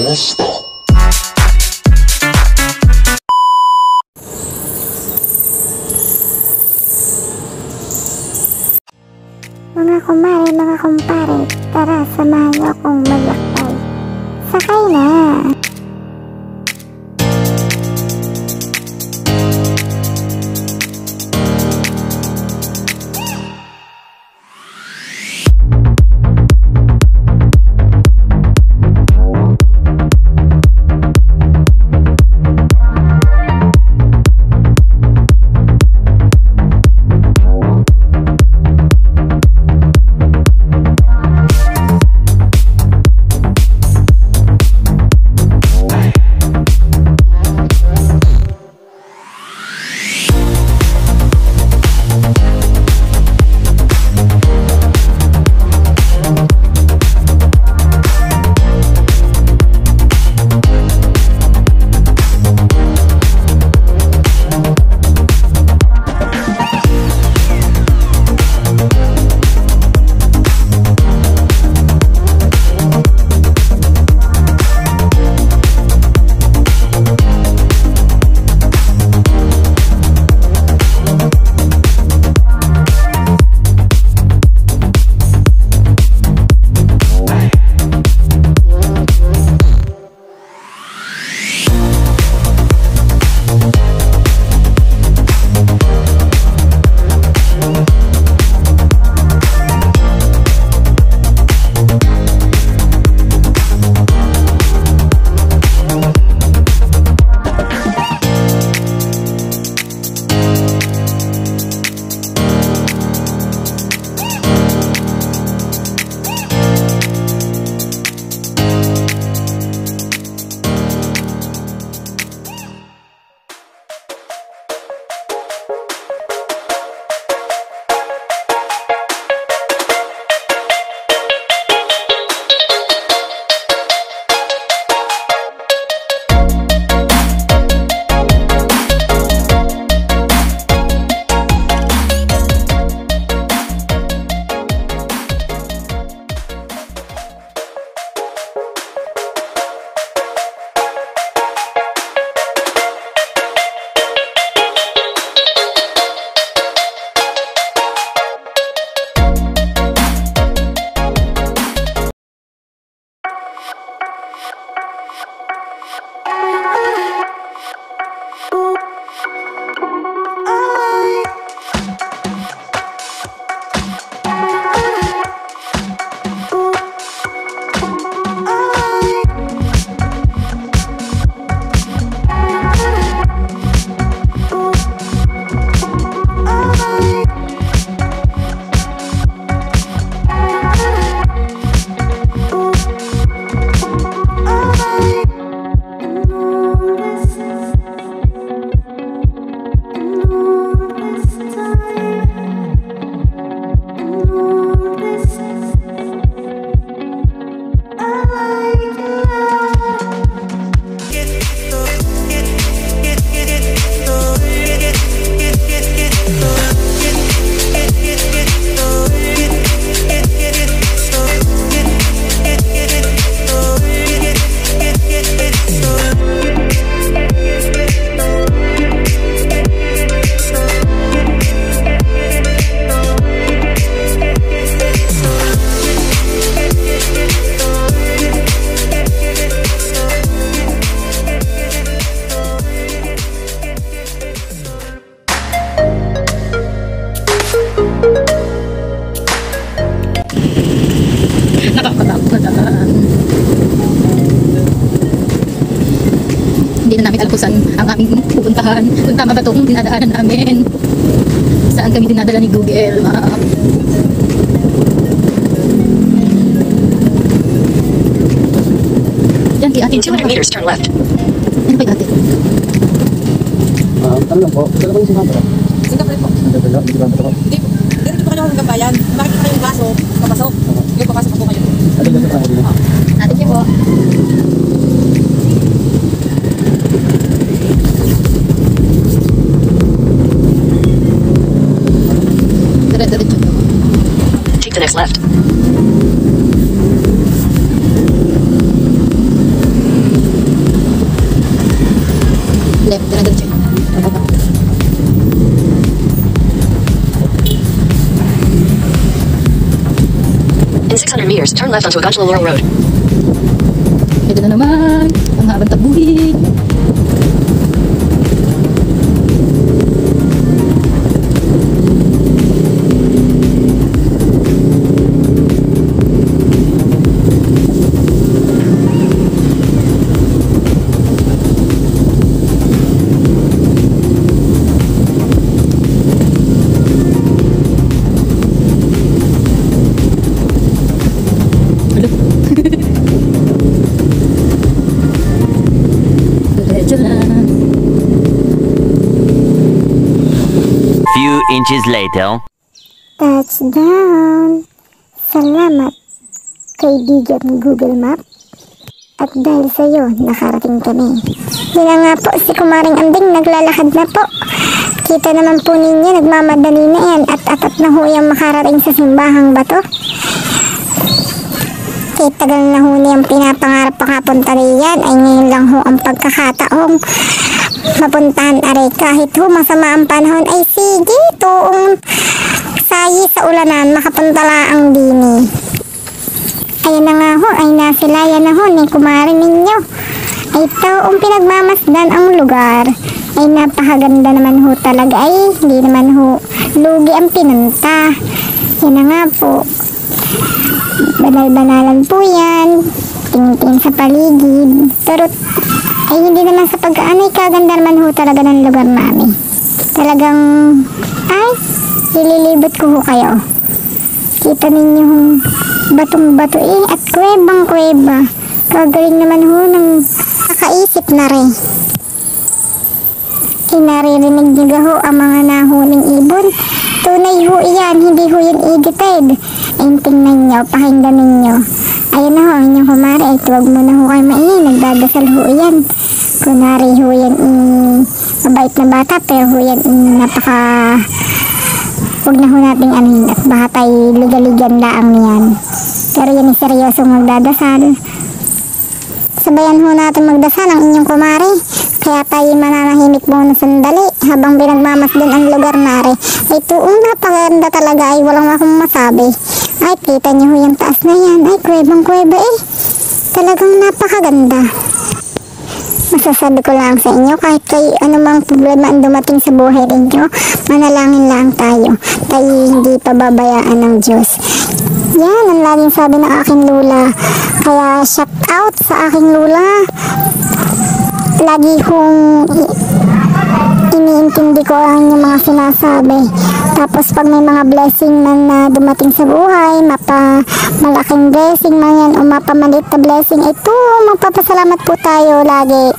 Kumusta? Mga kumare, mga kumpare, tara samahan niyo akong maglakbay. Sakay na! Hindi na namin alam kung saan ang aming pupuntahan. Kung tama ba itong dinadaanan namin. Saan kami dinadala ni Google Map. Yan kay ate. In 200 meters, turn left. Ano kay ate? Ano lang po? Saan po yung Singapore? Singapore po. Hindi ba po? Hindi po. Dito po kayo hanggang bayan. Makikita kayo yung gaso, papasok. Hindi po, pasok po kayo. Ano ba tayo din? Ate niyo po. Dire-diretso po. Take the next left. meters, turn left onto Agoncagua Laurel Road. Ito na naman, ang habang tabuhin. Diretso lang. Few inches later. Touchdown! Salamat, kaibigan Google Map. At dahil sa iyo, nakarating kami. Yun na nga po, si Kumaring Anding naglalakad na po. Kita naman po ninyo, nagmamadali na yan at atat na ho yung makarating sa simbahang bato. Kaya tagal na ho niyang pinapangarap pakapunta riyan ay ngayon lang ho ang pagkakataong mapuntahan aray. Kahit ho masama ang panahon ay sige, tuong sayi sa ulanan, makapunta laang dini. Ayan na nga ho, ay nasilayan na ho ni Kumaring ninyo. Ay taong pinagmamasdan ang lugar. Ay napakaganda naman ho talaga, ay hindi naman ho lugi ang pinunta. Yan na nga po. Banal-banalan po yan. Tingin-tingin sa paligid. Pero ay hindi naman sa pagkaanay, kaganda naman ho talaga ng lugar namin. Talagang ay ililibot ko ho kayo. Kita ninyo hong batong-bato at kuwebang-kuweba. Kagaling naman ho ng kakaisip na rin. Naririnig niyo ho ang mga nahuling ibon. Tunay ho yan, hindi ho yan edited. Ayun, tingnan nyo, pakinggan ninyo. Ayun na ho, ang inyong kumari. Ay, tuwag mo na ho kayo maingay. Nagdadasal ho yan. Kunwari ho yan, mabait na bata, pero ho yan, napaka... Huwag na ho nating anin at baka tayo liga-ligan laang niyan. Pero yan ay seryosong magdadasal. Sabayan ho natin magdasal ang inyong kumari. Kaya tayo mananahimik muna sandali habang pinagmamasdan ang lugar nari. Ay tuong napaganda talaga, ay walang akong masabi. Ay kita nyo ho yung taas na yan. Ay kuwebang-kuweba eh. Talagang napakaganda. Masasabi ko lang sa inyo, kahit kayo anumang problema ang dumating sa buhay ninyo, manalangin lang tayo. Tayo hindi pababayaan ng Diyos. Yan ang laging sabi ng aking lula. Kaya shout out sa aking lula. Lagi kong iniintindi ko ang inyong mga sinasabi. Tapos pag may mga blessing na dumating sa buhay, malaking blessing man yan o mapamalit na blessing, ito magpapasalamat po tayo lagi.